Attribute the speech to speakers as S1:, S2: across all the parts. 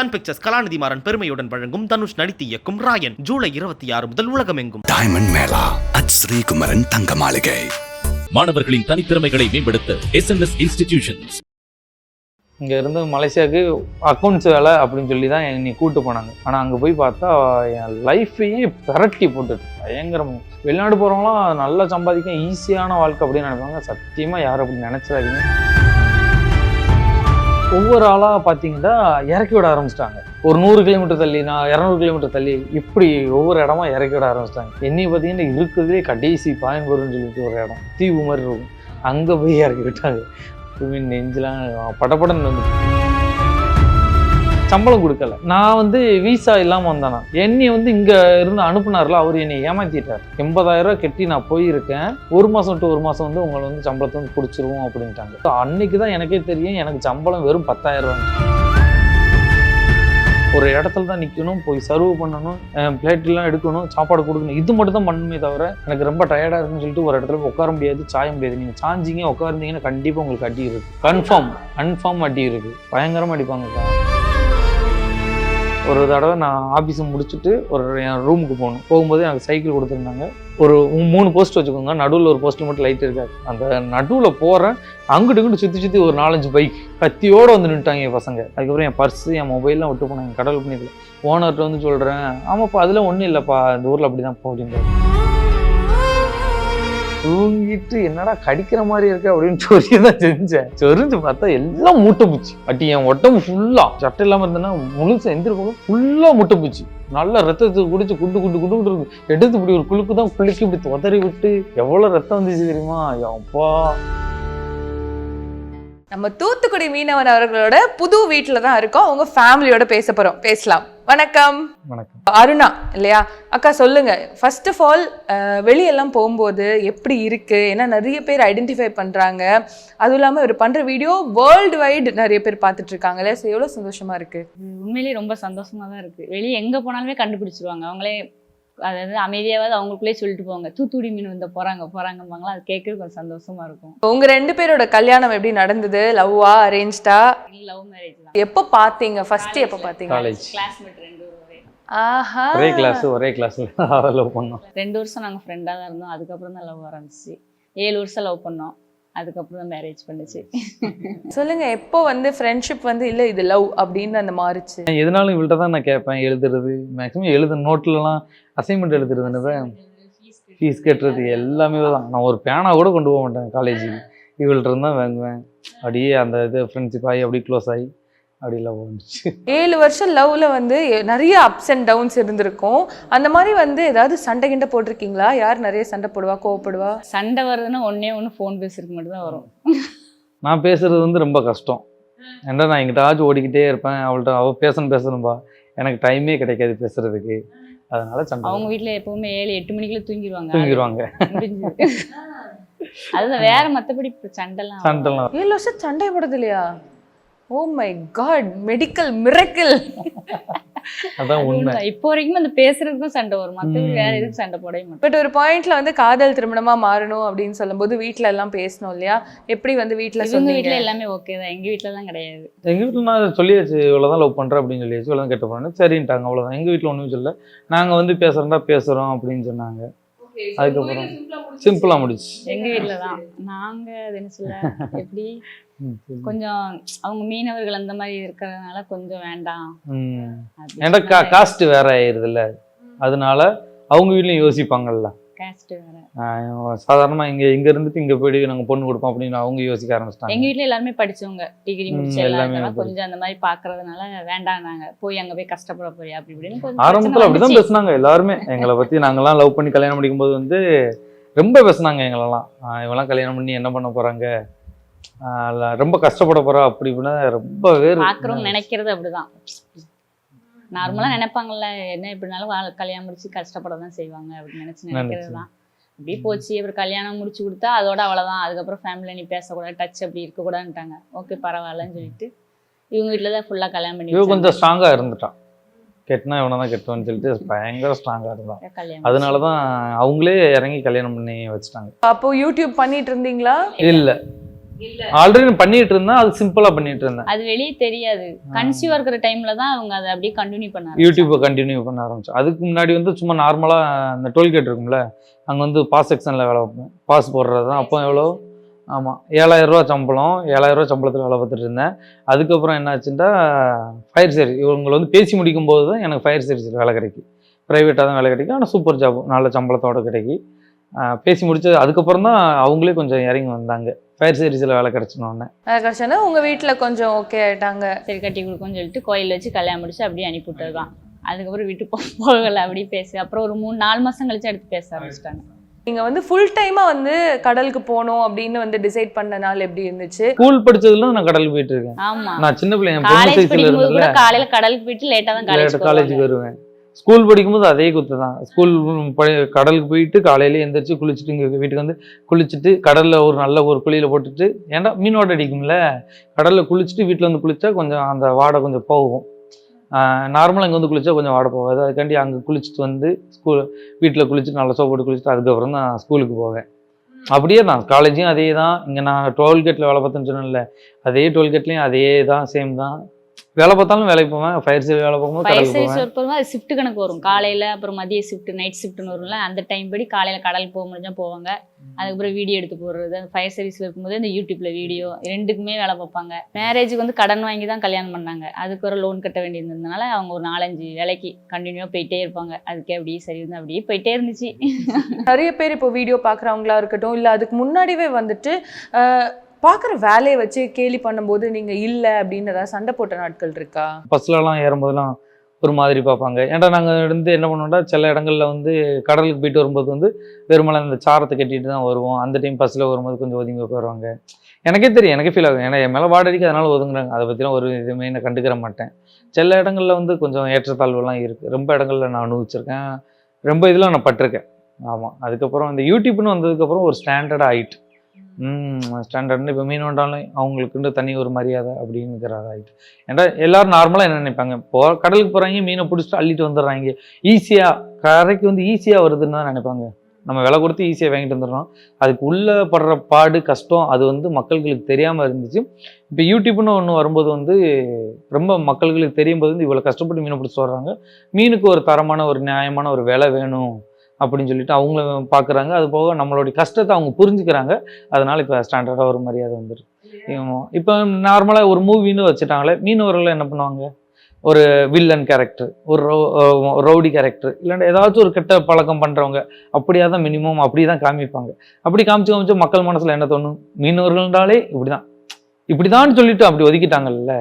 S1: Sun pictures கலாநிதி மாறன் பெருமையுடன் வழங்கும் தனுஷ் நடித்து இயக்கும் ராயன் ஜூலை 26 முதல் உலகமெங்கும்.
S2: டைமண்ட் மேளா அட் ஸ்ரீகுமரன் தங்க மாளிகை.
S3: மாணவர்களின் தனித்திறமைகளை மேம்படுத்த SNS இன்ஸ்டிடியூஷன்ஸ்.
S4: இங்கே இருந்து மலேசியாவுக்கு அக்கௌண்ட்ஸ் வேலை அப்படின்னு சொல்லி தான் என்னை கூப்பிட்டு போனாங்க. ஆனால் அங்கே போய் பார்த்தா என் லைஃப்பையே பிரட்டி போட்டுது பயங்கரமாக. வெளிநாடு போகிறவங்களாம் நல்லா சம்பாதிக்க ஈஸியான வாழ்க்கை அப்படின்னு நினைப்பாங்க. சத்தியமாக யாரும் அப்படி நினச்சிடாதீங்க. ஒவ்வொரு ஆளாக பார்த்தீங்கன்னா இறக்கி விட ஆரம்பிச்சிட்டாங்க. ஒரு 100 கிலோமீட்டர் தள்ளி, நான் 200 கிலோமீட்டர் தள்ளி, இப்படி ஒவ்வொரு இடமா இறக்கி விட ஆரம்பிச்சிட்டாங்க. என்னை பார்த்தீங்கன்னா இருக்குதுலே கடைசி பாயன்பூர்னு சொல்லிட்டு ஒரு இடம் தீவு மாதிரி இருக்கும், அங்கே போய் இறக்கி விட்டாங்க. நெஞ்செலாம் படப்படன்னு வந்து சம்பளம் கொடுக்கல. நான் வந்து வீசா இல்லாமல் வந்தேனா. என்னை வந்து இங்கே இருந்து அனுப்புனார்ல, அவர் என்னை ஏமாற்றிட்டார். 80,000 கட்டி நான் போயிருக்கேன், 1 மாதம் டு 1 மாதம் வந்து உங்களை வந்து சம்பளத்தை வந்து பிடிச்சிருவோம் அப்படின்ட்டாங்க. அன்னைக்கு தான் எனக்கே தெரியும் எனக்கு சம்பளம் வெறும் 10,000 ரூபா. ஒரு இடத்துல தான் நிற்கணும், போய் சர்வ் பண்ணணும், பிளேட்லாம் எடுக்கணும், சாப்பாடு கொடுக்கணும், இது மட்டும் தான் பண்ணணுமே தவிர எனக்கு ரொம்ப டயர்டாக இருக்குன்னு சொல்லிட்டு ஒரு இடத்துல உட்கார முடியாது, சாய முடியாது. நீங்கள் சாஞ்சிங்க உட்கார்ந்தீங்கன்னா கண்டிப்பாக உங்களுக்கு அடி இருக்குது, கன்ஃபார்ம் அடி இருக்குது, பயங்கரமாக அடிப்பாங்க. ஒரு தடவை நான் ஆஃபீஸை முடிச்சுட்டு என் ரூமுக்கு போகும்போது எனக்கு சைக்கிள் கொடுத்துருந்தாங்க. ஒரு 3 போஸ்ட் வச்சுக்கோங்க, நடுவில் ஒரு போஸ்ட் மட்டும் லைட் இருக்காது. அந்த நடுவில் போகிறேன், அங்கிட்டு இங்கிட்டு சுற்றி ஒரு 4-5 பைக் கத்தியோடு வந்து நின்றுட்டாங்க என் பசங்க. அதுக்கப்புறம் என் பர்ஸு என் மொபைல்லாம் விட்டு போனாங்க. கடவுள் பண்ணிடல. ஓனர்கிட்ட வந்து சொல்கிறேன், ஆமாப்பா அதில் ஒன்றும் இல்லைப்பா, இந்த ஊரில் அப்படி தான் அப்படின்ற. தூங்கிட்டு என்னடா கடிக்கிற மாதிரி இருக்கு அப்படின்னு சொல்லி தான் செஞ்சேன். சொரிஞ்சு பார்த்தா எல்லாம் மூட்டை பூச்சி. அட்டி என் உடம்பு ஃபுல்லா சட்டை இல்லாமல் இருந்தேன்னா முழுசா எந்திருக்கும் ஃபுல்லா மூட்டை பூச்சி. நல்லா ரத்தத்துக்கு குடிச்சு குண்டு இருக்கு. எடுத்து இப்படி ஒரு குழுக்கு தான் குளிக்கி இப்படி உதறி விட்டு எவ்வளவு ரத்தம் வந்துச்சு தெரியுமா? அப்பா.
S5: நம்ம தூத்துக்குடி மீனவன் அவர்களோட புது வீட்டில் தான் இருக்கோம். அவங்க ஃபேமிலியோட பேசலாம். வணக்கம். அருணா இல்லையா அக்கா? சொல்லுங்க, ஃபர்ஸ்ட் ஆஃப் ஆல் வெளியெல்லாம் போகும்போது எப்படி இருக்கு? ஏன்னா நிறைய பேர் ஐடென்டிஃபை பண்றாங்க, அதுவும் இல்லாமல் இவர் பண்ற வீடியோ வேர்ல்டு வைடு நிறைய பேர் பார்த்துட்டு இருக்காங்களே. ஸோ எவ்வளோ சந்தோஷமா இருக்கு?
S6: உண்மையிலேயே ரொம்ப சந்தோஷமா தான் இருக்கு. வெளியே எங்க போனாலுமே கண்டுபிடிச்சிருவாங்க அவங்களே. அதாவது அமைதியாவது அவங்களுக்குள்ளே சொல்லிட்டு போவாங்க, தூத்துக்குடி மீன் வந்து போறாங்கம்பாங்களா. அது கேட்கறது கொஞ்சம் சந்தோஷமா இருக்கும்.
S5: உங்க 2 பேரோட கல்யாணம் எப்படி நடந்தது? லவ்வா அரேஞ்ச்டா?
S6: லவ் மேரேஜ் தான்.
S5: எப்போ பார்த்தீங்க? ஃபர்ஸ்ட் எப்போ பார்த்தீங்க?
S6: கிளாஸ்மேட் 2
S5: ஆஹா,
S4: ஒரே கிளாஸ்ல லவ் பண்ணோம்.
S6: 2 வருஷம் நாங்க ஃப்ரெண்டா தான் இருந்தோம். அதுக்கப்புறம் தான் லவ் ஆரம்பிச்சு. 7 வருஷம் லவ் பண்ணோம். அதுக்கப்புறம் தான் மேரேஜ் பண்ணுச்சு.
S5: சொல்லுங்க, எப்போ வந்து ஃப்ரெண்ட்ஷிப் வந்து இல்லை இது லவ் அப்படின்னு அந்த மாறிச்சு?
S4: எதுனாலும் இவள்கிட்ட தான் நான் கேட்பேன். எழுதுறது மேக்ஸிமம் எழுத நோட்லலாம் அசைன்மெண்ட் எழுதுறது, ஃபீஸ் கட்டுறது எல்லாமே தான். நான் ஒரு பேனா கூட கொண்டு போக மாட்டேன் காலேஜுக்கு, இவள்கிட்ட இருந்தால் வாங்குவேன். அப்படியே அந்த இது ஃப்ரெண்ட்ஷிப் ஆகி அப்படியே க்ளோஸ் ஆகி அப்படி லவ் வந்துச்சு.
S5: 7 வருஷம் லவ்ல வந்து நிறைய அப்ஸ் அண்ட் டவுன்ஸ் இருந்திருக்கும். அந்த மாதிரி வந்து ஏதாவது சண்டை கிண்டை போட்டிருக்கீங்களா? யார் நிறைய சண்டை போடுவா, கோவப்படுவா?
S6: சண்டை வருதுன்னா ஒன்று ஃபோன் பேசுறதுக்கு மட்டும் தான் வரும்.
S4: நான் பேசுறது வந்து ரொம்ப கஷ்டம். ஏன்னா நான் எங்கிட்டாச்சும் ஓடிக்கிட்டே இருப்பேன். அவள் பேசணும்பா, எனக்கு டைமே கிடைக்காது பேசுறதுக்கு. அதனால சண்டை.
S6: அவங்க வீட்டில் எப்பவுமே 7-8 மணிக்குள்ள தூங்கிடுவாங்க. அதுதான் வேற. மற்றபடி சண்டைலாம்
S5: 7 வருஷம் சண்டை போடுறது இல்லையா? Oh my god, medical miracle.
S4: அதான் உண்மை.
S6: இப்போ வரைக்கும் அந்த பேசுறதுக்கும் சண்டை வரும், மற்றபடி வேற எதுவும் சண்டை போடவே மாட்டோம்.
S5: பட் ஒரு பாயிண்ட்ல வந்து காதல் திருமணமா மாறணும் அப்படின்னு சொல்லும்போது வீட்டுல எல்லாம் பேசணும் இல்லையா? எப்படி வந்து வீட்டுல
S6: சொந்த வீட்டுல எல்லாமே ஓகே தான், எங்க வீட்டுல தான் கிடையாது.
S4: எங்க வீட்டுல நான் சொல்லியாச்சு, இவ்வளவுதான் லவ் பண்றேன் அப்படின்னு சொல்லியாச்சு, இவ்வளவுதான் கெட்ட போறேன்னு சரின்ட்டாங்க, அவ்வளவுதான். எங்க வீட்டுல ஒண்ணும் சொல்ல, நாங்க வந்து பேசுறோம் அப்படின்னு சொன்னாங்க. அதுக்கப்புறம் சிம்பிளா முடிச்சு.
S6: எங்க வீட்டுல தான் நாங்க என்ன சொல்ல, எப்படி கொஞ்சம் அவங்க மீனவர்கள் அந்த மாதிரி இருக்கிறதுனால கொஞ்சம் வேண்டாம்.
S4: ஏன்னா காஸ்ட் வேற ஆயிருது இல்ல, அதனால அவங்க வீட்லயும் யோசிப்பாங்கல்ல.
S6: காஸ்ட் வேற.
S4: சாதாரணமா இங்க இருந்துட்டு இங்க போய் நாங்க பொண்ணு கொடுப்போம் அப்படின்னு அவங்க யோசிக்க ஆரம்பிச்சிட்டாங்க.
S6: எங்க வீட்டுல எல்லாருமே படிச்சவங்க, டிகிரி முடிச்சு எல்லாமே கொஞ்சம் அந்த மாதிரி பாக்குறதுனால வேண்டாம், நாங்க போய் அங்க போய் கஷ்டப்பட போறியா அப்படி இப்படின்னு
S4: ஆரம்பத்துல அப்படிதான் பேசுனாங்க எல்லாருமே. எங்களை பத்தி நாங்கெல்லாம் லவ் பண்ணி கல்யாணம் பண்ணிக்கும் போது வந்து ரொம்ப பேசுனாங்க எங்களெல்லாம். இவெல்லாம் கல்யாணம் பண்ணி என்ன பண்ண போறாங்க, ரொம்ப கஷ்டப்பட போறா அப்படி இப்படின்னா ரொம்ப வேறு
S6: பாக்குறவங்க நினைக்கிறது அப்படிதான். நார்மலா நினைப்பாங்கல்ல, என்ன எப்படினாலும் கல்யாணம் முடிச்சு கஷ்டப்பட தான் செய்வாங்க அப்படின்னு நினைக்கிறது தான். அப்படியே போச்சு. அப்புறம் கல்யாணம் முடிச்சு கொடுத்தா அதோட அவ்வளவுதான். அதுக்கப்புறம் ஃபேமிலியில நீ பேசக்கூடாது, டச் அப்படி இருக்கக்கூடாதுன்ட்டாங்க. ஓகே பரவாயில்லன்னு சொல்லிட்டு இவங்க வீட்டுல தான் ஃபுல்லா கல்யாணம் பண்ணி.
S4: இவன் கொஞ்சம் ஸ்ட்ராங்கா இருந்துட்டான், கெட்டினா இவனதான் கெட்டுவான்னு சொல்லிட்டு பயங்கர ஸ்ட்ராங்கா இருந்தான். அதனாலதான் அவங்களே இறங்கி கல்யாணம் பண்ணி வச்சுட்டாங்க.
S5: அப்போ யூடியூப் பண்ணிட்டு இருந்தீங்களா?
S4: இல்ல, ஆல்ரெடி பண்ணிட்டு இருந்தேன், அது சிம்பிளா பண்ணிட்டு இருந்தேன்.
S6: அது வெளியே தெரியாது. கன்சியூவா இருக்கிற டைம்ல தான் அவங்க அதை அப்படியே கண்டினியூ பண்ணாங்க.
S4: யூடியூப்பை கண்டினியூ பண்ண ஆரம்பிச்சோம். அதுக்கு முன்னாடி வந்து சும்மா நார்மலா அந்த டோல்கேட் இருக்கும்ல, அங்க வந்து பாஸ் செக்ஷன்ல வேலை பார்ப்பேன். பாஸ் போடுறது தான். அப்போ எவ்வளோ, ஆமாம் 7000 ரூபா சம்பளம். 7000 ரூபா சம்பளத்தில் வேலை பார்த்துட்டு இருந்தேன். அதுக்கப்புறம் என்ன ஆச்சுன்னா ஃபயர் சர்வீஸ், இவங்களை வந்து பேசி முடிக்கும் போது தான் எனக்கு ஃபயர் சர்வீஸில் வேலை கிடைக்கும். ப்ரைவேட்டாக தான் வேலை கிடைக்கும், ஆனால் சூப்பர் ஜாப், நல்ல சம்பளத்தோடு கிடைக்கும். பேசி முடிச்சது அதுக்கப்புறம் தான் அவங்களே கொஞ்சம் இறங்கி வந்தாங்க. ஃபயர் சர்வீஸில் வேலை கிடச்சினோடனே
S5: கஷ்டம். உங்கள் வீட்டில் கொஞ்சம் ஓகே ஆகிட்டாங்க,
S6: சரி கட்டி கொடுக்கும்னு சொல்லிட்டு கோயில் வச்சு கல்யாணம் முடிச்சு அப்படியே அனுப்பிவிட்டது தான். அதுக்கப்புறம் வீட்டு போகலை, அப்படியே பேசு. அப்புறம் ஒரு 3-4 மாதம் கழிச்சு எடுத்து பேச ஆரம்பிச்சிட்டாங்க.
S5: நீங்கள் வந்து ஃபுல் டைமாக வந்து கடலுக்கு போகணும் அப்படின்னு வந்து டிசைட் பண்ண நாள் எப்படி இருந்துச்சு?
S4: ஸ்கூல் படிச்சதுல நான் கடலுக்கு போயிட்டு இருக்கேன்.
S6: ஆமா,
S4: நான் சின்ன பிள்ளைங்க
S6: காலேஜ் படிக்கும்போது கூட காலையில கடலுக்கு போயிட்டு லேட்டா தான்
S4: காலேஜுக்கு வருவேன். ஸ்கூல் படிக்கும்போது அதே குத்து தான். ஸ்கூல் கடலுக்கு போயிட்டு காலையில எந்திரிச்சு குளிச்சுட்டு இங்கே வீட்டுக்கு வந்து குளிச்சுட்டு கடலில் ஒரு நல்ல ஒரு குழியில போட்டுட்டு, ஏன்னா மீன் வாடை அடிக்கும்ல, கடலில் குளிச்சுட்டு வீட்டில் வந்து குளிச்சா கொஞ்சம் அந்த வாடை கொஞ்சம் போகும். நார்மலாக இங்கே வந்து குளிச்சா கொஞ்சம் வாடை போகாது. அதுக்காண்டி அங்கே குளிச்சுட்டு வந்து வீட்டில் குளிச்சுட்டு நல்லா சோப்பு போட்டு குளிச்சுட்டு அதுக்கப்புறம் தான் ஸ்கூலுக்கு போவேன். அப்படியே தான் காலேஜையும் அதே தான். இங்கே நான் டோல்கேட்டில் வேலை பார்த்தேன்னு சொன்னேன்ல, அதே டோல்கேட்லேயும் அதே தான், சேம் தான். வேலை பார்த்தாலும் வேலைக்கு போவேன். ஃபயர் சர்வீஸ் வேலை பார்க்கும்போது
S6: ஃபயர் சர்வீஸ் ஒர்க் பண்ணும்போது அது ஷிஃப்ட் கணக்கு வரும். காலையில அப்புறம் மதிய ஷிஃப்ட், நைட் ஷிஃப்ட்னு வரும்ல, அந்த டைம் படி காலையில கடலுக்கு போக முடிஞ்சா போவாங்க. அதுக்கப்புறம் வீடியோ எடுத்து போடுறது. அந்த ஃபயர் சர்வீஸ்ல இருக்கும்போது இந்த யூடியூப்ல வீடியோ ரெண்டுக்குமே வேலை பார்ப்பாங்க. மேரேஜுக்கு வந்து கடன் வாங்கி தான் கல்யாணம் பண்ணாங்க. அதுக்கு ஒரு லோன் கட்ட வேண்டியிருந்ததுனால அவங்க ஒரு 4-5 வேலைக்கு கண்டினியூவா போயிட்டே இருப்பாங்க. அதுக்கே அப்படியே சரி வந்து அப்படியே போயிட்டே இருந்துச்சு.
S5: நிறைய பேர் இப்போ வீடியோ பார்க்குறவங்களா இருக்கட்டும், இல்லை அதுக்கு முன்னாடியே வந்துட்டு பார்க்குற வேலையை வச்சு கேலி பண்ணும்போது நீங்கள் இல்லை அப்படின்னு ஏதாவது சண்டை போட்ட நாட்கள் இருக்கா?
S4: பஸ்லலாம் ஏறும்போதெல்லாம் ஒரு மாதிரி பார்ப்பாங்க. ஏன்டா நாங்கள் இருந்து என்ன பண்ணுவோம்னா, சில இடங்கள்ல வந்து கடலுக்கு போயிட்டு வரும்போது வந்து வெறுமலை அந்த சாரத்தை கட்டிட்டு தான் வருவோம். அந்த டைம் பஸ்ஸில் வரும்போது கொஞ்சம் ஒதுங்கி உட்காருவாங்க. எனக்கே தெரியும், எனக்கே ஃபீல் ஆகும். ஏன்னா என் மேலே வாடகைக்கு அதனால ஒதுங்குறாங்க. அதை பற்றிலாம் ஒரு இதுவுமே நான் கண்டுக்கிற மாட்டேன். சில இடங்கள்ல வந்து கொஞ்சம் ஏற்றத்தாழ்வுலாம் இருக்குது. ரொம்ப இடங்கள்ல நான் அனுபவிச்சிருக்கேன், ரொம்ப இதில் நான் பட்டிருக்கேன். ஆமாம். அதுக்கப்புறம் இந்த யூடியூப்னு வந்ததுக்கப்புறம் ஒரு ஸ்டாண்டர்டாக ஆகிட்டு, ஸ்டாண்டர்ட்னு இப்போ மீன் வந்தாலும் அவங்களுக்குன்னு தனி ஒரு மரியாதை அப்படிங்கிறது ஆகிட்டு. ஏன்னா எல்லாரும் நார்மலாக என்ன நினைப்பாங்க, கடலுக்கு போகிறாங்க, மீனை பிடிச்சிட்டு அள்ளிட்டு வந்துடுறாங்க, ஈஸியாக கரைக்கு வந்து ஈஸியாக வருதுன்னு தான் நினைப்பாங்க. நம்ம விலை கொடுத்து ஈஸியாக வாங்கிட்டு வந்துடுறோம். அதுக்கு உள்ளே படுற பாடு கஷ்டம் அது வந்து மக்களுக்கு தெரியாமல் இருந்துச்சு. இப்போ யூடியூப்னு ஒன்று வரும்போது வந்து ரொம்ப மக்களுக்கு தெரியும் போது வந்து இவ்வளோ கஷ்டப்பட்டு மீனை பிடிச்சி வர்றாங்க, மீனுக்கு ஒரு தரமான ஒரு நியாயமான ஒரு விலை வேணும் அப்படின்னு சொல்லிட்டு அவங்கள பார்க்குறாங்க. அது போக நம்மளுடைய கஷ்டத்தை அவங்க புரிஞ்சுக்கிறாங்க. அதனால இப்போ ஸ்டாண்டர்டாக ஒரு மரியாதை வந்துருக்கு. இப்போ நார்மலாக ஒரு மூவின்னு வச்சுட்டாங்களே, மீனவர்கள் என்ன பண்ணுவாங்க, ஒரு வில்லன் கேரக்டர், ஒரு ரவுடி கேரக்டர், இல்லைன்னா ஏதாச்சும் ஒரு கெட்ட பழக்கம் பண்ணுறவங்க அப்படியே தான் மினிமம் அப்படி தான் காமிப்பாங்க. அப்படி காமிச்சு மக்கள் மனசில் என்ன தோணும், மீனவர்கள்னாலே இப்படிதான் சொல்லிட்டு அப்படி ஒதுக்கிட்டாங்கல்ல.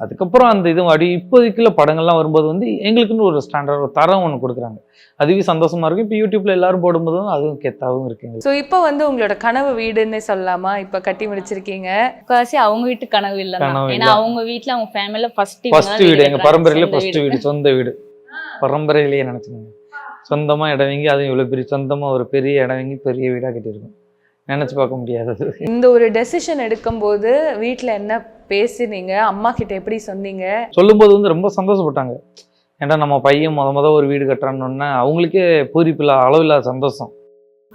S4: அதுக்கப்புறம் அந்த இது அப்படி இப்போதைக்குள்ள படங்கள்லாம் வரும்போது வந்து எங்களுக்குன்னு ஒரு ஸ்டாண்டர்ட் ஒரு தரம் ஒன்று கொடுக்குறாங்க. அதுவே சந்தோஷமா இருக்கும். இப்போ யூடியூப்ல எல்லாரும் போடும்போதும் அதுவும் கெத்தாவும் இருக்குங்க.
S5: ஸோ இப்போ வந்து உங்களோட கனவு வீடுன்னு சொல்லலாமா? இப்போ கட்டி முடிச்சிருக்கீங்க.
S6: முக்காசி அவங்க வீட்டு கனவு இல்லை. ஏன்னா அவங்க வீட்டில் அவங்க ஃபேமிலியில் ஃபர்ஸ்ட்
S4: வீடு, எங்கள் பரம்பரையில ஃபர்ஸ்ட் வீடு, சொந்த வீடு. பரம்பரையிலேயே நினச்சிங்க சொந்தமாக இடம் வாங்கி, அதுவும் இவ்வளோ பெரிய சொந்தமாக ஒரு பெரிய இடம் வாங்கி பெரிய வீடாக கட்டியிருக்கோம். நினச்சி பார்க்க முடியாதது.
S5: இந்த ஒரு டெசிஷன் எடுக்கும்போது வீட்டில் என்ன பேசினீங்க, அம்மா கிட்ட எப்படி சொன்னீங்க?
S4: சொல்லும்போது வந்து ரொம்ப சந்தோஷப்பட்டாங்க. ஏன்னா நம்ம பையன் முத ஒரு வீடு கட்டுறான்னு அவங்களுக்கே பூரிப்பில்லா அளவில்லாத சந்தோஷம்.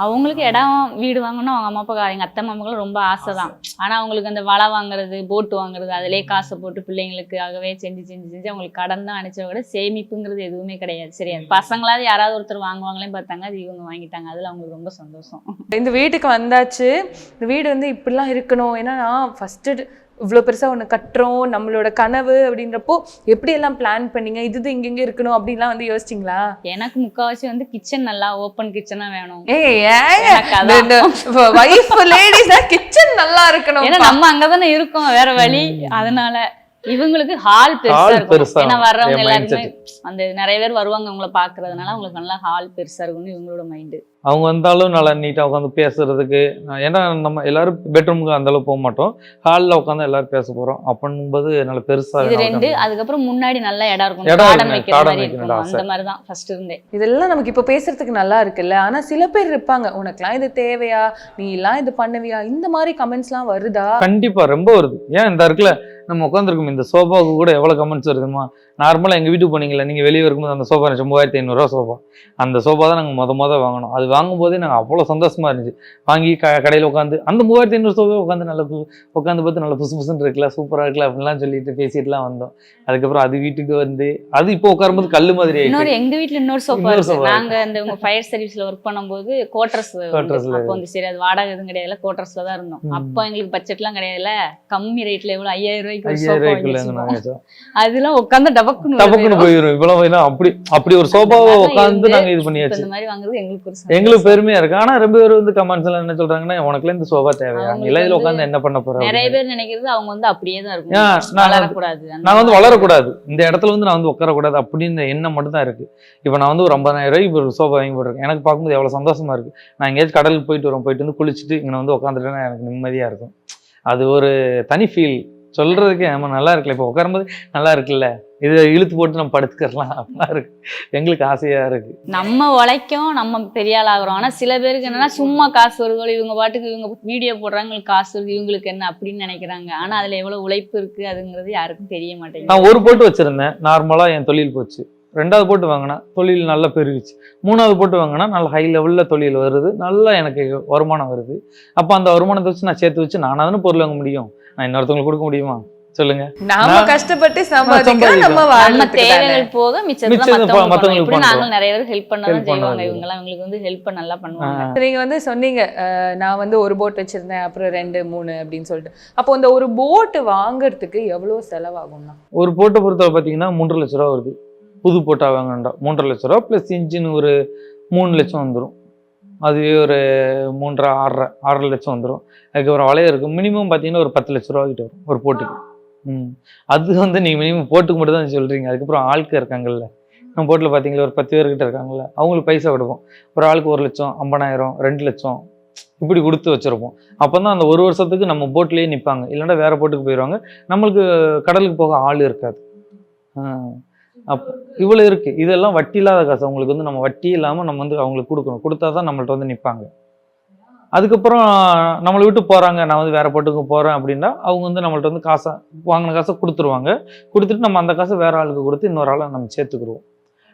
S6: அவங்களுக்கு இடம் வீடு வாங்கணும் அவங்க அம்மா அப்பா எங்கள் அத்தை மாமாங்களும் ரொம்ப ஆசை தான். ஆனால் அவங்களுக்கு அந்த வலை வாங்குறது, போட்டு வாங்குறது, அதிலே காசை போட்டு பிள்ளைங்களுக்காகவே செஞ்சு அவங்களுக்கு கடன் தான் அனுப்பிச்ச விட சேமிப்புங்கிறது எதுவுமே கிடையாது. சரியா பசங்களாவது யாராவது ஒருத்தர் வாங்குவாங்களேன்னு பார்த்தாங்க, அது இவங்க வாங்கிட்டாங்க. அதில் அவங்களுக்கு ரொம்ப சந்தோஷம்.
S5: இந்த வீட்டுக்கு வந்தாச்சு, இந்த வீடு வந்து இப்படிலாம் இருக்கணும். ஏன்னா நான் ஃபஸ்ட்டு இவ்வளோ பெருசாக ஒன்று கட்டுறோம், நம்மளோட கனவு அப்படின்றப்போ எப்படியெல்லாம் பிளான் பண்ணீங்க, இது இங்கெங்கே இருக்கணும் அப்படின்லாம் வந்து யோசிச்சிங்களா?
S6: எனக்கு முக்கால்வாசி வந்து கிச்சன் நல்லா ஓப்பன் கிச்சனாக வேணும்.
S5: கிச்சன் நல்லா இருக்கணும்.
S6: ஏன்னா நம்ம அங்கே தானே இருக்கோம், வேற வழி. அதனால இவங்களுக்கு ஹால் பெருசா இருக்கும். ஏன்னா வர்றவங்க எல்லாருமே அந்த நிறைய பேர் வருவாங்க அவங்கள பாக்குறதுனால அவங்களுக்கு நல்லா ஹால் பெருசா இருக்கும்னு இவங்களோட மைண்டு.
S4: அவங்க வந்தாலும் நல்லா நீட்டாக உட்காந்து பேசுறதுக்கு, ஏன்னா நம்ம எல்லாரும் பெட்ரூமுக்கு அந்த அளவுக்கு போக மாட்டோம், ஹாலில் உட்காந்து எல்லாரும் பேச போறோம் அப்படின்போது நல்ல பெருசா.
S6: இது ரெண்டு. அதுக்கப்புறம் முன்னாடி நல்ல இடம் இருக்கும், கார்டன் வைக்கிற மாதிரி இருக்கும். அந்த மாதிரி தான் ஃபர்ஸ்ட் இருந்தே. இதெல்லாம்
S5: நமக்கு இப்போ பேசுறதுக்கு நல்லா இருக்குல்ல. ஆனா சில பேர் இருப்பாங்க, உனக்குலாம் இது தேவையா, நீ எல்லாம் இது பண்ணுவியா, இந்த மாதிரி கமெண்ட்ஸ்லாம் வருதா?
S4: கண்டிப்பா ரொம்ப வருது. ஏன் இந்த இருக்குல்ல நம்ம உட்காந்துருக்கோம். இந்த சோஃபாவுக்கு கூட எவ்வளோ கமெண்ட்ஸ் வருதுமா. நார்மலாக எங்கள் வீட்டுக்கு போனீங்களா, நீங்கள் வெளியே இருக்கும்போது அந்த சோஃபா 3500 சோஃபா. அந்த சோஃபா தான் நாங்கள் மொதல் வாங்கினோம். அது வாங்கும்போதே நாங்கள் அவ்வளோ சந்தோஷமாக இருந்துச்சு. வாங்கி கடையில் உட்காந்து அந்த 3500 சோஃபா உட்காந்து நல்லா உட்காந்து பார்த்து நல்லா புதுசுன்னு இருக்குல்ல, சூப்பராக இருக்குல்ல அப்படின்லாம் சொல்லிட்டு பேசிட்டுலாம் வந்தோம். அதுக்கப்புறம் அது வீட்டுக்கு வந்து அது இப்போ உட்காரும்போது கல் மாதிரி
S6: இன்னொரு எங்க வீட்டுல இன்னொரு சோஃபா இருக்கு. நாங்க அந்த உங்க ஃபயர் சர்வீஸ்ல ஒர்க் பண்ணும்போது கோட்ரஸ்ல அப்போ வந்து சரி அது வாடகை எதுவும் கிடையாதுல, கோட்ரஸ்ல தான் இருந்தோம். அப்போ எங்களுக்கு பட்ஜெட்லாம் கிடையாதுல, கம்மி ரேட்ல எவ்வளவு 5000 ரூபாய்க்கு அதெல்லாம் உட்காந்து டபக்குன்னு
S4: போயிடும். இவ்வளவு அப்படி ஒரு சோஃபாவை உட்காந்து நாங்க இது பண்ணியாச்சு.
S6: இந்த மாதிரி வாங்குறது எங்களுக்கு
S4: எங்களுக்கு பெருமையா இருக்கு. ஆனா ரொம்ப பேர் வந்து கமெண்ட்ஸ் எல்லாம் என்ன சொல்றாங்கன்னா, உனக்குல இந்த சோஃபா தேவையா, இல்ல இதுல உட்காந்து என்ன பண்ண போறோம்.
S6: நிறைய பேர் நினைக்கிறது அவங்க வந்து அப்படியே தான் இருக்கும், வளரக்கூடாது.
S4: நான் வந்து வளரக்கூடாது, இந்த இடத்துல வந்து நான் வந்து உட்காரக்கூடாது அப்படின்னு எண்ணம் மட்டும் தான் இருக்கு. இப்போ நான் வந்து ஒரு 50,000 ரூபாய்க்கு ஒரு சோஃபா வாங்கி போட்டிருக்கேன். எனக்கு பார்க்கும்போது எவ்வளவு சந்தோஷமா இருக்கு. நான் எங்கேயாச்சும் கடலுக்கு போயிட்டு வந்து குளிச்சுட்டு இங்கே வந்து உட்காந்துட்டேன்னா எனக்கு நிம்மதியா இருக்கும். அது ஒரு தனி ஃபீல். சொல்றதுக்கு நம்ம நல்லா இருக்குல்ல, இப்போ உட்காரும்போது நல்லா இருக்குல்ல, இதை இழுத்து போட்டு நம்ம படுத்துக்கலாம் அப்படின்னா இருக்கு. எங்களுக்கு ஆசையா இருக்கு.
S6: நம்ம உழைக்கும், நம்ம பெரிய ஆள் ஆகுறோம். ஆனா சில பேருக்கு என்னன்னா சும்மா காசு வருது, இவங்க பாட்டுக்கு இவங்க வீடியோ போடுறாங்க, காசு வருது, இவங்களுக்கு என்ன அப்படின்னு நினைக்கிறாங்க. ஆனா அதுல எவ்வளவு உழைப்பு இருக்கு அதுங்கிறது யாருக்கும் தெரிய மாட்டேங்குது.
S4: நான் ஒரு போட்டு வச்சிருந்தேன், நார்மலா என் தொழில் போச்சு. 2வது போட்டு வாங்கினா தொழில் நல்லா பெருகிச்சு. 3வது போட்டு வாங்கினா நல்ல ஹை லெவலில் தொழில் வருது, நல்லா எனக்கு வருமானம் வருது. அப்போ அந்த வருமானத்தை வச்சு நான் சேர்த்து வச்சு நான் தானே பொருள் வாங்க முடியும். நான் இன்னொருத்தவங்களுக்கு கொடுக்க முடியுமா சொல்லுங்க?
S5: நாம கஷ்டப்பட்டு சம்பாதிக்கிறோம், நம்ம
S6: தேவைகள் போக மிச்சம் மத்தவங்களுக்கு நாங்க நிறைய பேர் ஹெல்ப் பண்ணதான் செய்வாங்க. இவங்க எல்லாம் இவங்களுக்கு வந்து ஹெல்ப் நல்லா பண்ணுவாங்க.
S5: நீங்க வந்து சொன்னீங்க நான் வந்து ஒரு போட் வச்சிருந்தேன், அப்புறம் 2 3 அப்படின்னு சொல்லிட்டு. அப்போ இந்த ஒரு போட் வாங்குறதுக்கு எவ்வளவு செலவாகும்னா?
S4: ஒரு போட்டை பொறுத்தவரை பார்த்தீங்கன்னா 3 லட்ச ரூபா வருது. புது போட்டா வாங்கண்டா 3.5 லட்ச ரூபா ப்ளஸ் இன்ஜின் ஒரு 3 லட்சம் வந்துடும். அதுவே ஒரு 3.5 லட்சம் வந்துடும். அதுக்கப்புறம் வளைய இருக்கும். மினிமம் பார்த்தீங்கன்னா ஒரு 10 லட்ச ரூபா கிட்ட வரும் ஒரு போட்டுக்கு. அது வந்து நீங்கள் மினிமம் போட்டுக்கு மட்டும் தான் சொல்கிறீங்க. அதுக்கப்புறம் ஆளுக்கு இருக்காங்கல்ல, நம்ம போட்டில் பார்த்தீங்களா ஒரு 10 பேர்கிட்ட இருக்காங்கல்ல, அவங்களுக்கு பைசா கொடுப்போம். ஒரு ஆளுக்கு 1 லட்சம், 50,000, 2 லட்சம் இப்படி கொடுத்து வச்சுருப்போம். அப்போ தான் அந்த ஒரு வருஷத்துக்கு நம்ம போட்லேயே நிற்பாங்க. இல்லைன்னா வேறு போட்டுக்கு போயிடுவாங்க. நம்மளுக்கு கடலுக்கு போக ஆள் இருக்காது. அப்போ இவ்வளோ இருக்குது. இதெல்லாம் வட்டி இல்லாத காசு. அவங்களுக்கு வந்து நம்ம வட்டி இல்லாமல் நம்ம வந்து அவங்களுக்கு கொடுக்கணும். கொடுத்தா தான் நம்மள்ட்ட வந்து நிற்பாங்க. அதுக்கப்புறம் நம்மளை விட்டு போகிறாங்க, நான் வந்து வேறு போட்டுக்கு போகிறேன் அப்படின்னா அவங்க வந்து நம்மள்ட்ட வந்து காசை வாங்கின காசை கொடுத்துருவாங்க. கொடுத்துட்டு நம்ம அந்த காசை வேறு ஆளுக்கு கொடுத்து இன்னொரு ஆளை நம்ம சேர்த்துக்குருவோம்.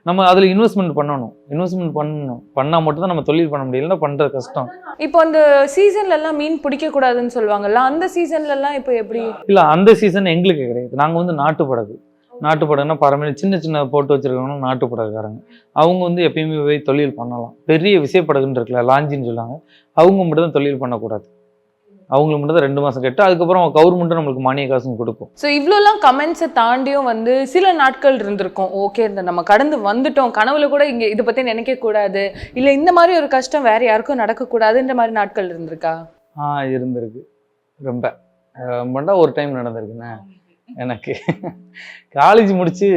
S4: நம்ம அதில் இன்வெஸ்ட்மெண்ட் பண்ணால் மட்டும்தான் நம்ம தொழில் பண்ண முடியலன்னா பண்ணுறது கஷ்டம்.
S5: இப்போ அந்த சீசன்லலாம் மீன் பிடிக்கக்கூடாதுன்னு சொல்லுவாங்கல்ல, அந்த சீசன்லலாம் இப்போ எப்படி?
S4: இல்லை, அந்த சீசன் எங்களுக்கு கிடையாது. நாங்கள் வந்து நாட்டுப்படகுன்னா பரமையில சின்ன போட்டு வச்சிருக்கவங்க நாட்டுப்படகுக்காரங்க. அவங்க வந்து எப்பயுமே போய் தொழில் பண்ணலாம். பெரிய விசைப்படகுன்னு இருக்குல்ல, லாஞ்சின்னு சொல்லுவாங்க, அவங்க மட்டும் தான் தொழில் பண்ணக்கூடாது. அவங்களுக்கு மட்டும் தான் 2 மாதம் கேட்டு அதுக்கப்புறம் கவர்மெண்ட்டும் நம்மளுக்கு மானிய காசும் கொடுக்கும்.
S5: ஸோ இவ்வளோலாம் கமெண்ட்ஸை தாண்டியும் வந்து சில நாட்கள் இருந்திருக்கும், ஓகே இந்த நம்ம கடந்து வந்துட்டோம், கனவுல கூட இங்கே இதை பற்றி நினைக்கக்கூடாது, இல்லை இந்த மாதிரி ஒரு கஷ்டம் வேறு யாருக்கும் நடக்கக்கூடாதுன்ற மாதிரி நாட்கள் இருந்திருக்கா?
S4: இருந்திருக்கு. ரொம்ப ஒரு டைம் நடந்திருக்குண்ணே. எனக்கு காலேஜ் முடிச்சு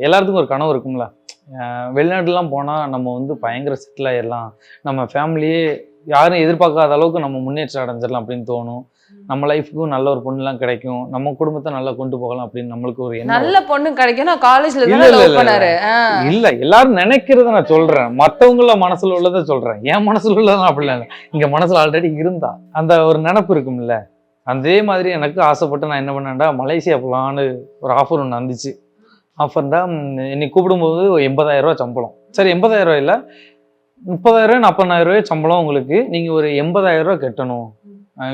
S4: எல்லாத்துக்கும் ஒரு கனவு இருக்கும்ல, வெளிநாட்டுலாம் போனால் நம்ம வந்து பயங்கர செட்டில் ஆயிடலாம், நம்ம ஃபேமிலியே யாரும் எதிர்பார்க்காத அளவுக்கு நம்ம முன்னேற்றம் அடைஞ்சிடலாம் அப்படின்னு தோணும். நம்ம லைஃபுக்கும் நல்ல ஒரு பொண்ணுலாம் கிடைக்கும், நம்ம குடும்பத்தை நல்லா கொண்டு போகலாம் அப்படின்னு நம்மளுக்கு ஒரு
S5: நல்ல பொண்ணு கிடைக்கும். நான் காலேஜ்ல
S4: இல்ல எல்லாரும் நினைக்கிறத நான் சொல்றேன், மற்றவங்கள மனசுல உள்ளதை சொல்றேன். என் மனசுல உள்ளதான் அப்படிலாம் இல்லை, இங்க மனசுல ஆல்ரெடி இருந்தா அந்த ஒரு நினப்பு இருக்கும்ல. அதே மாதிரி எனக்கு ஆசைப்பட்டு நான் என்ன பண்ணேன்டா, மலேசியா போகலான்னு ஒரு ஆஃபர் ஒன்று வந்துச்சு. ஆஃபர்டா இன்னைக்கு கூப்பிடும்போது 80,000 ரூபா சம்பளம். சரி 80,000 ரூபா இல்லை, 30,000 40,000 ரூபாய் சம்பளம் உங்களுக்கு, நீங்கள் ஒரு 80,000 ரூபா கட்டணும்,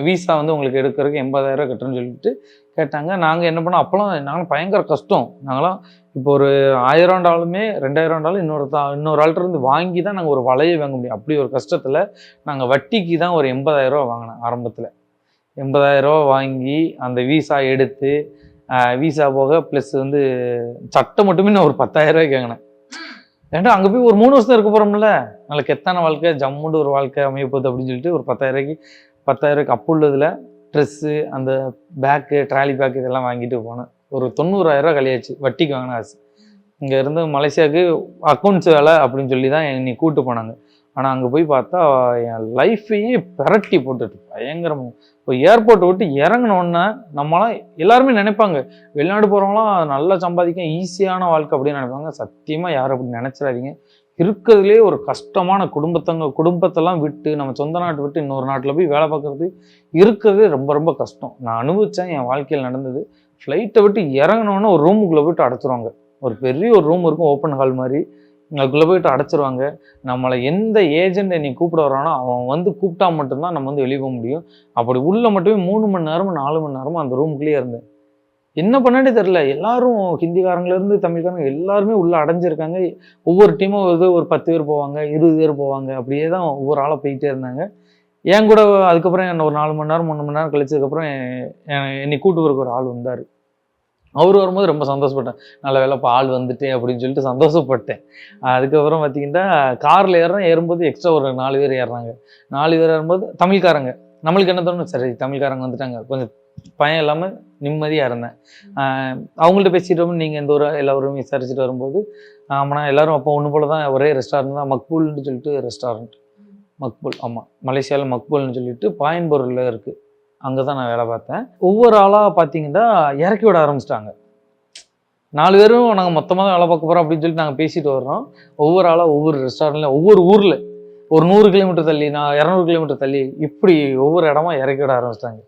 S4: வீசா வந்து உங்களுக்கு எடுக்கிறதுக்கு 80,000 ரூபா கட்டணும்னு சொல்லிட்டு கேட்டாங்க. நாங்கள் என்ன பண்ணோம், அப்போலாம் நாங்களும் பயங்கர கஷ்டம். நாங்களாம் இப்போ ஒரு 1000 டாலுமே 2000 டாலும் இன்னொரு ஆள்கிட்ட இருந்து வாங்கி தான் நாங்கள் ஒரு வலையை வாங்க முடியும். அப்படி ஒரு கஷ்டத்தில் நாங்கள் வட்டிக்கு தான் ஒரு 80,000 ரூபா வாங்கினேன் ஆரம்பத்தில். 80,000 ரூபா வாங்கி அந்த வீசா எடுத்து, வீசா போக ப்ளஸ் வந்து சட்டை மட்டுமே நான் ஒரு 10,000 ரூபாய்க்கு வாங்கினேன். ஏன்டா அங்கே போய் ஒரு 3 வருஷம் இருக்க போகிறோம்ல, நல்ல கெத்தான வாழ்க்கை, ஜம்முண்டு ஒரு வாழ்க்கை அமைய போகுது அப்படின்னு சொல்லிட்டு ஒரு 10,000 ரூபாய்க்கு அப்பு உள்ளதில் ட்ரெஸ்ஸு, அந்த பேக்கு, ட்ராலி பேக் இதெல்லாம் வாங்கிட்டு போனேன். ஒரு 90,000 ரூபா கழியாச்சு வட்டிக்கு வாங்கின காசு. இங்கே இருந்து மலேசியாவுக்கு அக்கௌண்ட்ஸ் வேலை அப்படின்னு சொல்லி தான் என்னை கூப்பிட்டு போனாங்க. ஆனால் அங்கே போய் பார்த்தா என் லைஃப்பையே பிரட்டி போட்டுட்டு பயங்கரமாக. இப்போ ஏர்போர்ட்டை விட்டு இறங்கினோன்னே நம்மளாம் எல்லாருமே நினைப்பாங்க, வெளிநாடு போகிறவங்களாம் நல்லா சம்பாதிக்க ஈஸியான வாழ்க்கை அப்படின்னு நினைப்பாங்க. சத்தியமாக யாரும் அப்படி நினச்சிடாதீங்க. இருக்கிறதுலே ஒரு கஷ்டமான குடும்பத்தெல்லாம் விட்டு நம்ம சொந்த நாட்டை விட்டு இன்னொரு நாட்டில் போய் வேலை பார்க்குறது இருக்கிறது ரொம்ப ரொம்ப கஷ்டம். நான் அனுபவித்தேன், என் வாழ்க்கையில் நடந்தது. ஃப்ளைட்டை விட்டு இறங்கினோன்னே ஒரு ரூமுக்குள்ளே போய்ட்டு அடைச்சிருவாங்க. ஒரு பெரிய ஒரு ரூம் இருக்கும், ஓப்பன் ஹால் மாதிரி. அதுக்குள்ளே போய்ட்டு அடைச்சிருவாங்க. நம்மளை எந்த ஏஜென்ட் என்னை கூப்பிட வரானோ அவன் வந்து கூப்பிட்டா மட்டும்தான் நம்ம வந்து வெளியே போக முடியும். அப்படி உள்ளே மட்டுமே 3 மணி நேரமும் 4 மணி நேரமும் அந்த ரூமுக்குள்ளேயே இருந்தேன். என்ன பண்ணானே தெரில. எல்லாரும் ஹிந்திக்காரங்கலேருந்து தமிழ்காரங்க எல்லாருமே உள்ளே அடைஞ்சிருக்காங்க. ஒவ்வொரு டீமும் ஒரு 10 பேர் போவாங்க, 20 பேர் போவாங்க. அப்படியே தான் ஒவ்வொரு ஆளாக போயிட்டே இருந்தாங்க. என் கூட அதுக்கப்புறம் என்ன ஒரு 4 மணி நேரம் 3 மணி நேரம் கழிச்சதுக்கப்புறம் என்னை கூட்டு வரக்கு ஒரு ஆள் வந்தார். அவர் வரும்போது ரொம்ப சந்தோஷப்பட்டேன். நல்ல வேலை இப்போ ஆள் வந்துட்டு அப்படின்னு சொல்லிட்டு சந்தோஷப்பட்டேன். அதுக்கப்புறம் பார்த்தீங்கன்னா காரில் ஏறும்போது எக்ஸ்ட்ரா ஒரு 4 பேர் ஏறுறாங்க. 4 பேர் ஏறும்போது தமிழ்காரங்க. நம்மளுக்கு என்ன தோணும், சரி தமிழ்காரங்க வந்துட்டாங்க, கொஞ்சம் பயம் இல்லாமல் நிம்மதியாக இருந்தேன். அவங்கள்ட்ட பேசிட்டு நீங்கள் எந்த ஒரு எல்லாரும் விசாரிச்சுட்டு வரும்போது ஆமாண்ணா எல்லோரும் அப்போ ஒன்று போல் தான், ஒரே ரெஸ்டாரண்ட் தான், மக்பூல்னு சொல்லிட்டு ரெஸ்டாரண்ட். மக்பூல், ஆமாம், மலேசியாவில் மக்பூல்னு சொல்லிட்டு பாயின்பூரில் இருக்குது. அங்கே தான் நான் வேலை பார்த்தேன். ஒவ்வொரு ஆளாக பார்த்தீங்கன்னா இறக்கி விட ஆரம்பிச்சிட்டாங்க. 4 பேரும் நாங்கள் மொத்தமாக தான் வேலை பார்க்க போகிறோம் அப்படின்னு சொல்லிட்டு நாங்கள் பேசிட்டு வர்றோம். ஒவ்வொரு ஆளாக ஒவ்வொரு ரெஸ்டாரண்ட்டில் ஒவ்வொரு ஊரில் ஒரு 100 கிலோமீட்டர் தள்ளி, நான் 200 கிலோமீட்டர் தள்ளி, இப்படி ஒவ்வொரு இடமா இறக்கி விட ஆரம்பிச்சிட்டாங்க.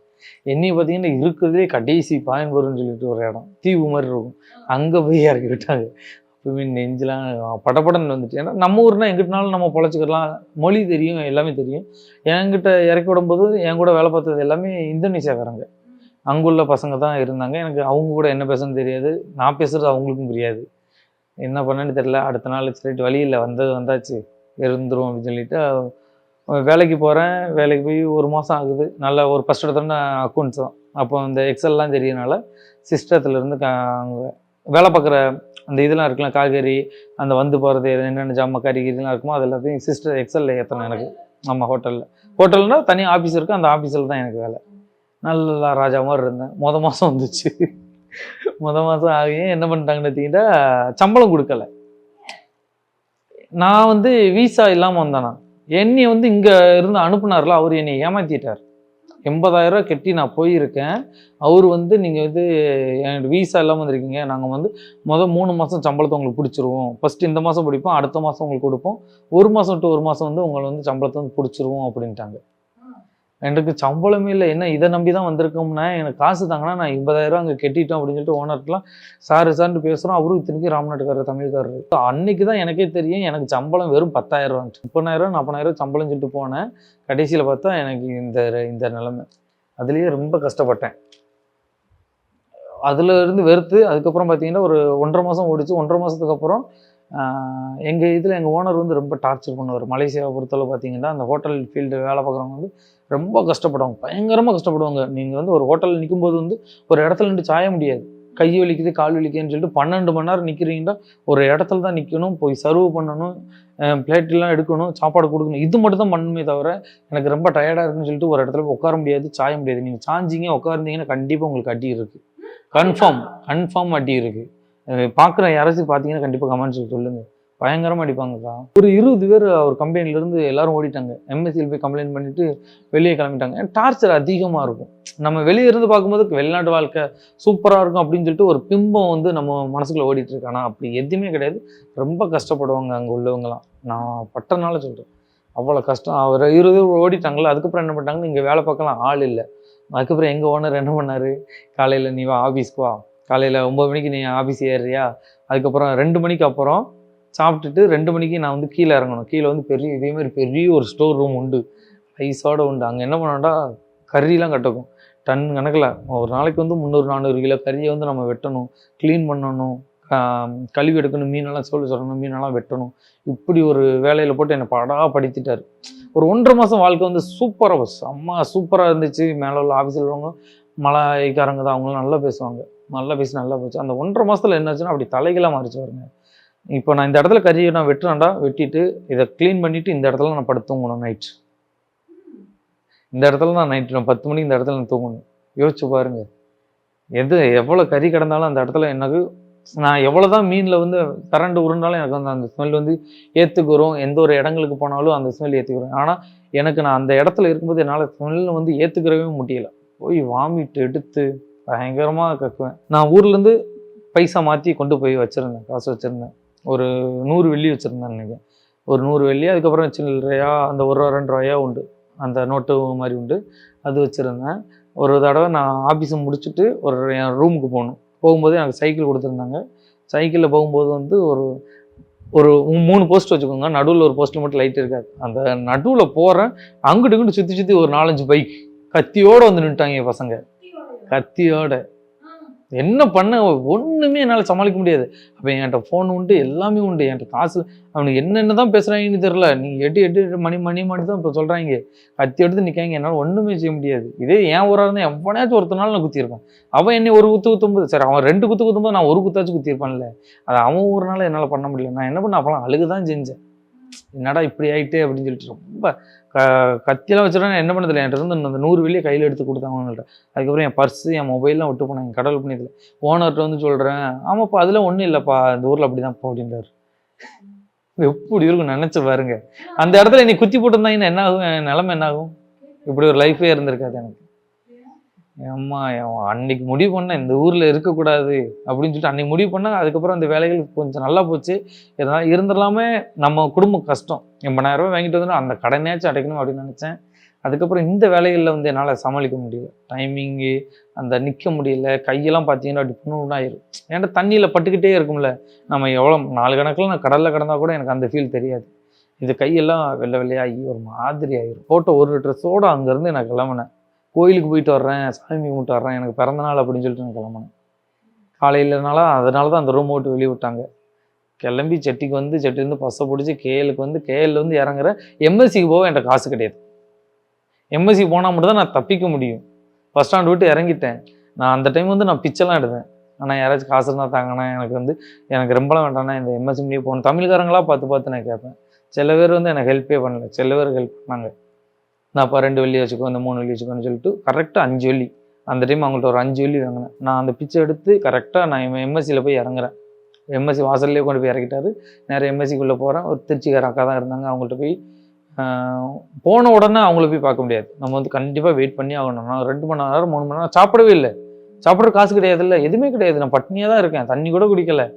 S4: என்னையும் பார்த்தீங்கன்னா இருக்கிறதுலே கடைசி பாயின்பூர்னு சொல்லிட்டு ஒரு இடம், தீவு மாதிரி இருக்கும், அங்கே போய் இறக்கி விட்டாங்க. அப்பவுமே நெஞ்செலாம் படப்படன்னு வந்துட்டு. ஏன்னா நம்ம ஊர்னா எங்கிட்டனாலும் நம்ம பொழைச்சிக்கலாம், மொழி தெரியும், எல்லாமே தெரியும். என்கிட்ட இறக்கி விடும்போது என் கூட வேலை பார்த்தது எல்லாமே இந்தோனேசியாக்காரங்க. அங்குள்ள பசங்க தான் இருந்தாங்க. எனக்கு அவங்க கூட என்ன பேசணும்னு தெரியாது, நான் பேசுகிறது அவங்களுக்கும் புரியாது. என்ன பண்ணேன்னு தெரியல. அடுத்த நாள் சொல்லிட்டு வழியில் வந்தாச்சு இருந்துரும் அப்படின்னு சொல்லிட்டு வேலைக்கு போகிறேன். வேலைக்கு போய் 1 மாதம் ஆகுது. நல்லா ஒரு ஃபஸ்ட் எடுத்தோன்னா அக்கௌண்ட்ஸ் தான். அப்போ அந்த எக்ஸல்லாம் தெரியறனால சிஸ்டத்துலேருந்து அங்கே வேலை பார்க்குற அந்த இதெல்லாம் இருக்கலாம், காய்கறி அந்த வந்து போகிறது என்னென்ன ஜாமான் கறி இதெல்லாம் இருக்குமோ அது எல்லாத்தையும் சிஸ்டர் எக்ஸலில் ஏற்றணும் எனக்கு. நம்ம ஹோட்டல்னால் தனியாக ஆஃபீஸ் இருக்குது, அந்த ஆஃபீஸில் தான் எனக்கு வேலை. நல்லா ராஜா மாதிரி இருந்தேன். மாதம் வந்துச்சு. மாதம் ஆகி என்ன பண்ணிட்டாங்கன்னு பார்த்தீங்கன்னா சம்பளம் கொடுக்கல. நான் வந்து வீசா இல்லாமல் வந்தேனா, என்னை வந்து இங்கே இருந்து அனுப்புனார்ல, அவர் என்னை ஏமாற்றிட்டார். 80,000 கட்டி நான் போயிருக்கேன். அவர் வந்து நீங்கள் வந்து என் வீசா இல்லாமல் வந்திருக்கீங்க, நாங்கள் வந்து 3 மாதம் சம்பளத்தை உங்களுக்கு பிடிச்சிருவோம். ஃபஸ்ட்டு இந்த மாதம் பிடிப்போம், அடுத்த மாதம் உங்களுக்கு கொடுப்போம், 1 மாதம் டு 1 மாதம் வந்து உங்களை வந்து சம்பளத்தை வந்து பிடிச்சிருவோம் அப்படின்ட்டாங்க. எனக்கு சம்பளமே இல்லை. என்ன இதை நம்பி தான் வந்திருக்கோம்னா, எனக்கு காசு தாங்கன்னா நான் 80,000 அங்கே கட்டிட்டோம் அப்படின்னு சொல்லிட்டு ஓனர்ட்டெலாம் சார்ட்டு பேசுகிறோம். அவரும் இத்தனைக்கு ராம்நாட்டுக்காரர், தமிழ்காரர். அன்னைக்கு தான் எனக்கே தெரியும் எனக்கு சம்பளம் வெறும் 10,000, 30,000, 40,000 சம்பளம் சொல்லிட்டு போனேன். கடைசியில் பார்த்தா எனக்கு இந்த நிலைமை. அதுலேயே ரொம்ப கஷ்டப்பட்டேன். அதில் இருந்து வெறுத்து அதுக்கப்புறம் பார்த்தீங்கன்னா ஒரு 1.5 மாதம் ஓடிச்சு. 1.5 மாதத்துக்கு அப்புறம் எங்கள் ஓனர் வந்து ரொம்ப டார்ச்சர் பண்ணுவார். மலேசியாவை பொறுத்தளவு பார்த்தீங்கன்னா அந்த ஹோட்டல் ஃபீல்டு வேலை பார்க்குறவங்க வந்து ரொம்ப கஷ்டப்படுவாங்க, பயங்கரமாக கஷ்டப்படுவாங்க. நீங்கள் வந்து ஒரு ஹோட்டலில் நிற்கும்போது வந்து ஒரு இடத்துல நின்று சாய முடியாது. கை வலிக்குது, கால் வலிக்குதுன்னு சொல்லிட்டு 12 மணி நேரம் நிற்கிறீங்கன்னா ஒரு இடத்துல தான் நிற்கணும், போய் சர்வ் பண்ணணும், பிளேட்லாம் எடுக்கணும், சாப்பாடு கொடுக்கணும். இது மட்டும் தான் பண்ணணுமே தவிர எனக்கு ரொம்ப டயர்டாக இருக்குன்னு சொல்லிட்டு ஒரு இடத்துல போய் உட்கார முடியாது, சாய முடியாது. நீங்கள் சாஞ்சிங்க உட்கார்ந்தீங்கன்னா கண்டிப்பாக உங்களுக்கு அடி இருக்குது. கன்ஃபார்ம் அடி இருக்குது. பார்க்குற யாராச்சும் பார்த்தீங்கன்னா கண்டிப்பாக கமெண்ட்ஸ் சொல்லுங்கள். பயங்கரமாக அடிப்பாங்கக்கா. ஒரு 20 பேர் அவர் கம்பெனிலேருந்து எல்லாரும் ஓடிட்டாங்க. எம்எஸ்சியில் போய் கம்ப்ளைண்ட் பண்ணிவிட்டு வெளியே கிளம்பிட்டாங்க. டார்ச்சர் அதிகமாக இருக்கும். நம்ம வெளியே இருந்து பார்க்கும்போது வெளிநாட்டு வாழ்க்கை சூப்பராக இருக்கும் அப்படின்னு சொல்லிட்டு ஒரு பிம்பம் வந்து நம்ம மனசுக்குள்ளே ஓடிட்டு இருக்கு. ஆனால் அப்படி எதுவுமே கிடையாது. ரொம்ப கஷ்டப்படுவாங்க அங்கே உள்ளவங்கலாம். நான் பட்டனால சொல்கிறேன், அவ்வளோ கஷ்டம். அவர் 20 பேர் ஓடிட்டாங்களா. அதுக்கப்புறம் என்ன பண்ணிட்டாங்கன்னு இங்கே வேலை பார்க்கலாம் ஆள் இல்லை. அதுக்கப்புறம் எங்கள் ஓனர் என்ன பண்ணார், காலையில் நீ வா ஆஃபீஸ்க்கு வா, காலையில் 9 மணிக்கு நீ ஆஃபீஸ் ஏறுறியா, அதுக்கப்புறம் 2 மணிக்கு அப்புறம் சாப்பிட்டுட்டு 2 மணிக்கு நான் வந்து கீழே இறங்கணும். கீழே வந்து இதேமாதிரி பெரிய ஒரு ஸ்டோர் ரூம் உண்டு, ஐஸோடு உண்டு. அங்கே என்ன பண்ணோம்டா கறியெலாம் கட்டக்கும் டன் கணக்கில். ஒரு நாளைக்கு வந்து 300-400 கிலோ கறியை வந்து நம்ம வெட்டணும், க்ளீன் பண்ணணும், கழுவி எடுக்கணும், மீனெல்லாம் சொல்லணும், மீனெல்லாம் வெட்டணும். இப்படி ஒரு வேலையில் போட்டு என்னை படுத்திட்டார். ஒரு 1.5 மாதம் வாழ்க்கை வந்து சூப்பராக சூப்பராக இருந்துச்சு. மேலே உள்ள ஆஃபீஸில் உள்ளவங்க மலாய்க்காரங்க தான், அவங்களும் நல்லா பேசுவாங்க, நல்லா போச்சு. அந்த 1.5 மாதத்தில் என்னாச்சுன்னா அப்படி தலைகளாக மாறிச்சு பாருங்க. இப்போ நான் இந்த இடத்துல கறியை நான் வெட்டுறேன்டா, வெட்டிட்டு இதை க்ளீன் பண்ணிவிட்டு இந்த இடத்துல நான் படுத்து தூங்கணும். நைட் இந்த இடத்துல நான் நைட்டு 10 மணிக்கு இந்த இடத்துல நான் தூங்கணும். யோசிச்சு பாருங்க, எவ்வளோ கறி கிடந்தாலும் அந்த இடத்துல எனக்கு நான் எவ்வளோ தான் மீனில் வந்து கரண்ட் உருண்டாலும் எனக்கு வந்து அந்த ஸ்மெல் வந்து ஏற்றுக்குறோம். எந்த ஒரு இடங்களுக்கு போனாலும் அந்த ஸ்மெல் ஏற்றுக்குறோம். ஆனால் எனக்கு நான் அந்த இடத்துல இருக்கும்போது என்னால் ஸ்மெல்ல வந்து ஏற்றுக்கிறவே முடியல. போய் வாமிட்டு எடுத்து பயங்கரமாக கக்குவேன். நான் ஊர்லேருந்து பைசா மாற்றி கொண்டு போய் வச்சுருந்தேன், காசு வச்சுருந்தேன். ஒரு 100 வெள்ளி வச்சுருந்தேன் நினைக்கிறேன். ஒரு 100 வெள்ளி. அதுக்கப்புறம் சில்லறையா அந்த 1 ரூபா 2 ரூபாயா உண்டு, அந்த நோட்டு மாதிரி உண்டு, அது வச்சுருந்தேன். ஒரு தடவை நான் ஆஃபீஸை முடிச்சுட்டு என் ரூமுக்கு போகும்போது எனக்கு சைக்கிள் கொடுத்துருந்தாங்க. சைக்கிளில் போகும்போது வந்து ஒரு 3 போஸ்ட் வச்சுக்கோங்க, நடுவில் ஒரு போஸ்ட்டில் மட்டும் லைட் இருக்காது. அந்த நடுவில் போகிறேன், அங்கிட்டு இங்கிட்டு சுற்றி ஒரு 4-5 பைக் கத்தியோடு வந்து நின்றுட்டாங்க பசங்க, கத்தியோட. என்ன பண்ண ஒன்றுமே என்னால் சமாளிக்க முடியாது. அப்போ என்கிட்ட ஃபோன் உண்டு, எல்லாமே உண்டு, என்கிட்ட காசு. அவனுக்கு என்னென்ன தான் பேசுகிறாங்கன்னு தெரில. நீ எட்டு மணி தான் இப்போ சொல்கிறாங்க, கத்தி எடுத்து நிற்காங்க. என்னால் ஒன்றுமே செய்ய முடியாது. இதே என் ஊராக இருந்தால் எவனாச்சும் ஒருத்தனால நான் குத்திருப்பேன். அவன் என்னை ஒரு குத்தும்போது சரி, அவன் 2 குத்தும்போது நான் ஒரு குத்தாச்சும் குத்திருப்பான்ல. அது அவன் ஊர்னால என்னால் பண்ண முடியல. நான் என்ன பண்ணேன், அப்போலாம் அழுகு தான் செஞ்சேன். என்னடா இப்படி ஆகிட்டு அப்படின்னு சொல்லிட்டு ரொம்ப கத்தியெல்லாம் வச்சுட்டா என்ன பண்ணதில்லை. என்கிட்ட இருந்து அந்த 100 வெள்ளியை கையில் எடுத்து கொடுத்தாங்கன்னுட்ட. அதுக்கப்புறம் என் பர்ஸு, என் மொபைல்லாம் விட்டு போனாங்க கடவுள் புண்ணியத்தில். ஓனர்கிட்ட வந்து சொல்கிறேன், ஆமாப்பா அதெல்லாம் ஒன்றும் இல்லைப்பா, இந்த ஊரில் அப்படி தான்ப்பா அப்படின்றாரு. எப்படி இருக்கும் நினச்சி பாருங்க. அந்த இடத்துல நீ குத்தி போட்டிருந்தாங்கன்னா என்ன ஆகும், என் நிலைமை என்ன ஆகும்? இப்படி ஒரு லைஃபே இருந்திருக்காது எனக்கு. அம்மா அன்னைக்கு முடிவு பண்ணேன் இந்த ஊரில் இருக்கக்கூடாது அப்படின்னு சொல்லிட்டு அன்னைக்கு முடிவு பண்ணேன். அதுக்கப்புறம் அந்த வேலைகள் கொஞ்சம் நல்லா போச்சு. எதனால் இருந்துடலாமே, நம்ம குடும்பம் கஷ்டம், 80,000 ரூபாய் வாங்கிட்டு வந்து அந்த கடனையாச்சும் அடைக்கணும் அப்படின்னு நினச்சேன். அதுக்கப்புறம் இந்த வேலைகளில் வந்து என்னால் சமாளிக்க முடியல. டைமிங்கு அந்த நிற்க முடியல, கையெல்லாம் பார்த்தீங்கன்னா அப்படி புண்ணாயிரும். ஏன்டா தண்ணியில் பட்டுக்கிட்டே இருக்கும்ல, நம்ம எவ்வளோ 4 கணக்கில் நான் கடலில் கடந்தால் கூட எனக்கு அந்த ஃபீல் தெரியாது. இது கையெல்லாம் வெள்ளையாகி ஒரு மாதிரி ஆயிரும். போட்ட ஒரு ட்ரெஸ்ஸோடு அங்கேருந்து நான் கிளம்புனேன். கோயிலுக்கு போயிட்டு வர்றேன், சாமி கும்பிட்டு வர்றேன், எனக்கு பிறந்தநாள் அப்படின்னு சொல்லிட்டு நான் கிளம்புனேன். காலையிலனால அதனால தான் அந்த ரூம் விட்டு வெளியே விட்டாங்க. கிளம்பி செட்டிக்கு வந்து செட்டிலேருந்து பஸ்ஸை பிடிச்சி கேஎலுக்கு வந்து கேஎல்ல வந்து இறங்குறேன். எம்எஸ்சிக்கு போக என்கிட்ட காசு கிடையாது. எம்எஸ்சி போனால் மட்டும் தான் நான் தப்பிக்க முடியும். பஸ் ஸ்டாண்ட் விட்டு இறங்கிட்டேன். நான் அந்த டைம் வந்து நான் பிச்செல்லாம் எடுத்தேன். ஆனால் யாராச்சும் காசு இருந்தால் தாங்கண்ணா, எனக்கு ரொம்பலாம் வேண்டாண்ணா, இந்த எம்எஸ்சி முடிய போகணும். தமிழ்காரங்களாக பார்த்து நான் கேட்பேன். சில பேர் வந்து எனக்கு ஹெல்ப்பே பண்ணல, சில பேர் ஹெல்ப் பண்ணாங்க. நான் இப்போ 2 வெள்ளி வச்சுக்கோ, இந்த 3 வெள்ளி வச்சுக்கோன்னு சொல்லிட்டு கரெக்டாக 5 வெள்ளி அந்த டைம் அவங்கள்ட்ட ஒரு 5 வெள்ளி வாங்கினேன். நான் அந்த பிச்சை எடுத்து கரெக்டாக நான் எம்எஸ்சியில் போய் இறங்குறேன். எம்எஸ்சி வாசல்லே கொண்டு போய் இறக்கிட்டாரு. நேரம் எம்எஸ்சிக்குள்ளே போகிறேன். ஒரு திருச்சிக்கார அக்கா தான் இருந்தாங்க. அவங்கள்ட்ட போய் போன உடனே அவங்கள போய் பார்க்க முடியாது. நம்ம வந்து கண்டிப்பாக வெயிட் பண்ணி ஆகணும். நான் 2 மணி நேரம் 3 மணி நேரம் சாப்பிடவே இல்லை. சாப்பிட்ற காசு கிடையாதுல்ல, எதுவுமே கிடையாது. நான் பட்னியாக தான் இருக்கேன், தண்ணி கூட குடிக்கலை,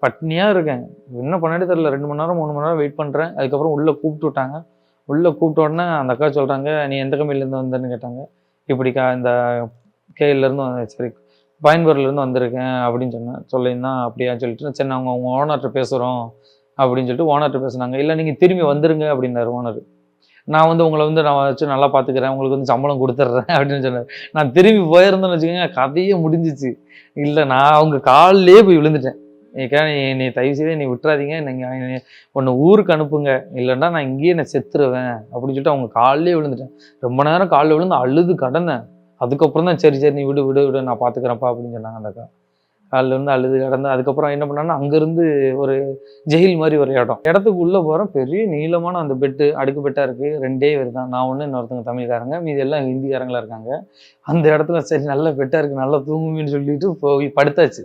S4: பட்னியாக இருக்கேன். என்ன பண்ணாடி தெரில. 2 மணி நேரம் 3 மணி நேரம் வெயிட் பண்ணுறேன். அதுக்கப்புறம் உள்ளே கூப்பிட்டு விட்டாங்க. உள்ளே கூப்பிட்ட உடனே அந்த அக்கா சொல்கிறாங்க, நீ எந்த கம்பெனிலேருந்து வந்தேன்னு கேட்டாங்க. இப்படி இந்த கேஎல்லேருந்து சரி பயன்பூர்லேருந்து வந்திருக்கேன் அப்படின்னு சொன்னேன். சொல்லியிருந்தான் அப்படியான்னு சொல்லிட்டு சரி நாங்கள் அவங்க ஓனர்கிட்ட பேசுகிறோம் அப்படின்னு சொல்லிட்டு ஓனர்கிட்ட பேசுனாங்க. இல்லை நீங்கள் திரும்பி வந்துருங்க அப்படின்னாரு ஓனர். நான் வந்து உங்களை வந்து நான் வச்சு நல்லா பார்த்துக்கிறேன், உங்களுக்கு வந்து சம்பளம் கொடுத்துட்றேன் அப்படின்னு சொன்னார். நான் திரும்பி போயிருந்தேன்னு வச்சுக்கோங்க, கதையே முடிஞ்சிச்சு. இல்லை நான் அவங்க காலிலே போய் விழுந்துட்டேன். நீ தயவு செய்து நீ விட்டுறாதீங்க, நீங்கள் ஒன்று ஊருக்கு அனுப்புங்க, இல்லைன்னா நான் இங்கேயே நான் செத்துருவேன் அப்படின்னு சொல்லிட்டு அவங்க காலிலே விழுந்துட்டேன். ரொம்ப நேரம் காலில் விழுந்து அழுது கடந்தேன். அதுக்கப்புறம் தான் சரி நீ விடு நான் பார்த்துக்கிறேன்ப்பா அப்படின்னு சொன்னாங்க அந்த அக்கா. காலில் வந்து அழுது கடந்து அதுக்கப்புறம் என்ன பண்ணாங்கன்னா அங்கேருந்து ஒரு ஜெயில் மாதிரி ஒரு இடத்துக்கு உள்ளே போகிறோம். பெரிய நீளமான அந்த பெட்டு, அடுக்கு பெட்டாக இருக்குது. 2 பேர் தான், நான் ஒன்று இன்னொருத்தவங்க தமிழ்காரங்க, மீது எல்லாம் ஹிந்திக்காரங்களாக இருக்காங்க. அந்த இடத்துல சரி நல்ல பெட்டாக இருக்குது, நல்லா தூங்குவேன்னு சொல்லிட்டு போய் படுத்தாச்சு.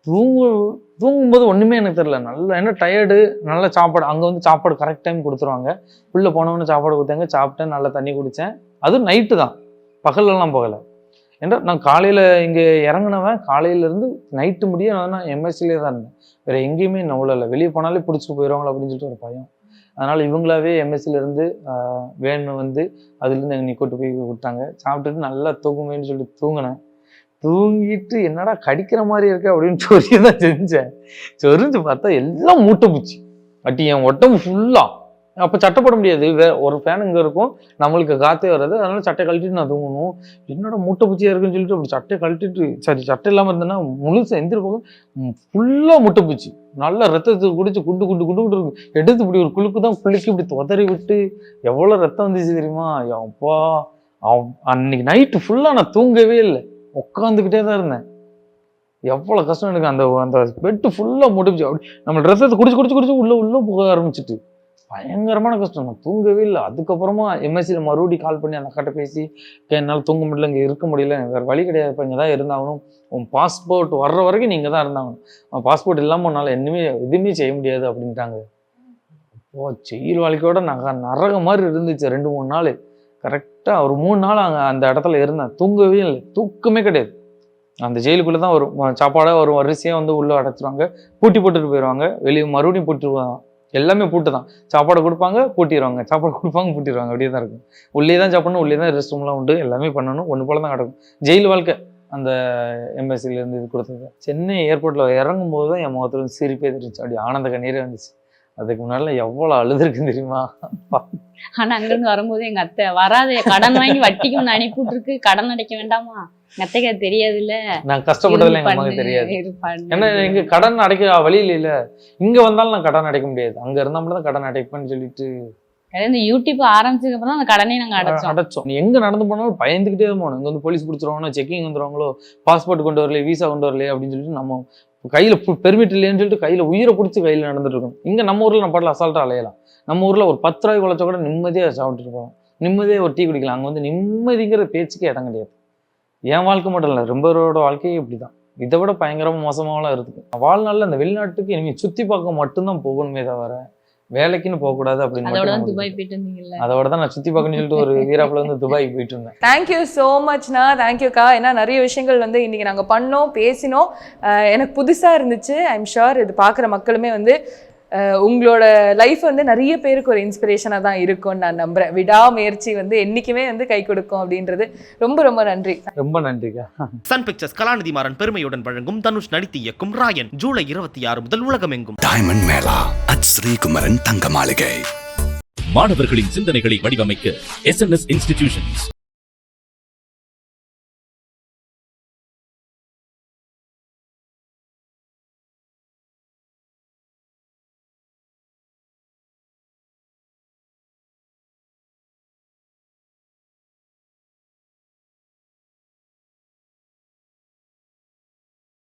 S4: தூங்கும்போது ஒன்றுமே எனக்கு தெரியல. நல்லா என்ன டயர்டு, நல்ல சாப்பாடு. அங்கே வந்து சாப்பாடு கரெக்ட் டைம் கொடுத்துருவாங்க. உள்ளே போனவொன்னு சாப்பாடு கொடுத்தாங்க, சாப்பிட்டேன், நல்லா தண்ணி குடித்தேன். அதுவும் நைட்டு தான், பகலெல்லாம் போகலை. ஏன்னா நான் காலையில் இங்கே இறங்கினவன் காலையிலேருந்து நைட்டு முடிய நான் எம்எஸ்சிலே தான் இருந்தேன். வேறு எங்கேயுமே நான் உள்ளல. வெளியே போனாலே பிடிச்சிட்டு போயிடுவாங்களா அப்படின்னு சொல்லிட்டு ஒரு பயம். அதனால் இவங்களாவே எம்எஸ்சிலேருந்து வேணும் வந்து அதுலேருந்து என்னை கூட்டு போய் விட்டாங்க. சாப்பிட்டுட்டு நல்லா தூங்குவேன்னு சொல்லிட்டு தூங்கினேன். தூங்கிட்டு என்னடா கடிக்கிற மாதிரி இருக்கு அப்படின்னு சொல்லி தான் செஞ்சேன். சொரிஞ்சு பார்த்தா எல்லாம் மூட்டை பூச்சி அட்டி என் உடம்பு ஃபுல்லாக. அப்போ சட்டை போட முடியாது, ஒரு ஃபேன் இங்கே இருக்கும், நம்மளுக்கு காற்றே வராது. அதனால சட்டை கழட்டிட்டு நான் தூங்கணும். என்னோட மூட்டை பூச்சியாக இருக்குன்னு சொல்லிட்டு அப்படி சட்டையை கழட்டிட்டு சரி சட்டை இல்லாமல் இருந்தேன்னா முழுசு எந்திரிப்போங்க ஃபுல்லாக மூட்டை பூச்சி. நல்லா ரத்தத்தை குடிச்சு குண்டு இருக்கும். எடுத்து இப்படி ஒரு குழுக்கு தான் குளிக்கி இப்படி உதறி விட்டு எவ்வளோ ரத்தம் வந்துச்சு தெரியுமா? அப்பா அன்னைக்கு நைட்டு ஃபுல்லாக நான் தூங்கவே இல்லை, உட்காந்துக்கிட்டே தான் இருந்தேன். எவ்வளோ கஷ்டம் எனக்கு. அந்த பெட்டு ஃபுல்லாக மூட்டை அப்படி நம்ம ரத்தத்தை குடிச்சு உள்ளே போக ஆரம்பிச்சிட்டு பயங்கரமான கஷ்டம். நான் தூங்கவே இல்லை. அதுக்கப்புறமா எம்எஸ்சியில் மறுபடியும் கால் பண்ணி அந்த அக்காட்ட பேசி என்னால் தூங்க முடியல, இங்கே இருக்க முடியல, வேறு வழி கிடையாது, இப்போ இங்கே தான் இருந்தாகணும், உன் பாஸ்போர்ட் வர்ற வரைக்கும் நீங்கள் தான் இருந்தாகணும், பாஸ்போர்ட் இல்லாமல் உன்னால் எதுவுமே செய்ய முடியாது அப்படின்ட்டாங்க. ஜெயில் வாழ்க்கையோட நரகம் மாதிரி இருந்துச்சு 2-3 நாள். கரெக்டாக ஒரு 3 நாள் அங்கே அந்த இடத்துல இருந்தேன். தூங்கவே இல்லை, தூக்கமே கிடையாது. அந்த ஜெயிலுக்குள்ளே தான் வரும் சாப்பாடாக வரும், வரிசையாக வந்து உள்ளே அடைச்சிருவாங்க, பூட்டி போட்டுட்டு போயிடுவாங்க, வெளியே மறுபடியும் போட்டுருவாங்க. எல்லாமே பூட்டு தான். சாப்பாடு கொடுப்பாங்க பூட்டிடுவாங்க, சாப்பாடு கொடுப்பாங்க பூட்டிடுவாங்க, அப்படியே தான் இருக்கும். உள்ளே தான் சாப்பிடணும், உள்ளே தான் ரெஸ்ட் ரூம்லாம் உண்டு, எல்லாமே பண்ணணும், ஒன்று போல தான் கிடக்கும். ஜெயில் வாழ்க்கை அந்த எம்பசிலேருந்து இது கொடுத்தது. சென்னை ஏர்போர்ட்டில் இறங்கும் போது தான் என் முகத்துல வந்து சிரிப்பே தெரிஞ்சு, அப்படி ஆனந்த கண்ணீரே வந்துச்சு. அதுக்கு முன்னாடி எவ்வளோ அழுதுருக்குன்னு தெரியுமா?
S6: ஆனா அங்கிருந்து வரும்போது எங்க அத்தை வராது, கடன் வாங்கி வட்டிக்கு ஒன்று அனுப்பிவிட்டுருக்கு, கடன் அடைக்க வேண்டாமா, எங்க அத்தைக்கு அது தெரியாது இல்ல,
S4: நான் கஷ்டப்பட்டதில்ல எங்க அம்மாவுக்கு தெரியாது. ஏன்னா இங்க கடன் அடைக்க வழி இல்ல, இங்க வந்தாலும் நான் கடன் அடைக்க முடியாது, அங்க இருந்தா மட்டும் தான் கடன் அடைப்பேன்னு சொல்லிட்டு
S6: இந்த யூடியூப் ஆரம்பிச்சதுக்கு அப்புறம் அந்த கடனே நாங்க
S4: அடைச்சோம். நீ எங்க நடந்து போனாலும் பயந்துகிட்டே தான் போகணும். இங்க வந்து போலீஸ் பிடிச்சிருவாங்களோ, செக்கிங் வந்துருவாங்களோ, பாஸ்போர்ட் கொண்டு வரலையே, விசா கொண்டு வரலையே அப்படின்னு சொல்லிட்டு நம்ம கையில பெர்மிட் இல்லைன்னு சொல்லிட்டு கையில உயிரை பிடிச்சி கையில நடந்துட்டு இருக்கணும். இங்க நம்ம ஊர்ல நம்ம பாட்டில் அசால்ட்டா அலையலாம். நம்ம ஊர்ல ஒரு 10 ரூபாய் குழைச்சா கூட நிம்மதியா சாப்பிட்டுட்டு போகலாம், நிம்மதியாக ஒரு டீ குடிக்கலாம். அங்க வந்து நிம்மதிங்கிற பேச்சுக்கே இடம் கிடையாது. என் வாழ்க்கை மட்டும் இல்லை, ரொம்ப பேரோட வாழ்க்கையே இப்படிதான். இதை விட பயங்கரமா மோசமாவெல்லாம் இருக்குது. வாழ்நாளில் அந்த வெளிநாட்டுக்கு இனிமேல் சுத்தி பார்க்க மட்டும்தான் போகணுமே தவிர வேலைக்குன்னு போகக்கூடாது அப்படின்னு.
S6: துபாய் போயிட்டு இருந்தீங்கல்ல,
S4: அதோட தான் நான் சுத்தி பார்க்கணும்னு சொல்லிட்டு ஒரு வீராப்புல வந்து துபாய் போயிட்டு இருந்தேன்.
S5: தேங்க்யூ ஸோ மச்ண்ணா, தேங்க்யூக்கா. ஏன்னா நிறைய விஷயங்கள் வந்து இன்னைக்கு நாங்கள் பண்ணோம், பேசினோம், எனக்கு புதுசாக இருந்துச்சு. ஐம் ஷுர் இது பார்க்குற மக்களுமே வந்து உங்களோட லைஃப் வந்து நிறைய பேருக்கு ஒரு இன்ஸ்பிரேஷனாக தான் இருக்கும்னு நான் நம்புறேன். விடாமுயற்சி வந்து என்னைக்குமே வந்து கை கொடுக்கும் அப்படின்றது. ரொம்ப ரொம்ப நன்றி.
S4: ரொம்ப நன்றிக்கா.
S1: சன் பிக்சர்ஸ் கலாநிதி மாறன் பெருமையுடன் வழங்கும் தனுஷ் நடித்து இயக்கும் ராயன் ஜூலை 26 முதல் உலகமெங்கும்.
S2: டைமண்ட் மேளா அட் ஸ்ரீகுமரன் தங்க மாளிகை.
S3: மாணவர்களின் சிந்தனைகளை வடிவமைக்க SNS இன்ஸ்டிடியூஷன்ஸ்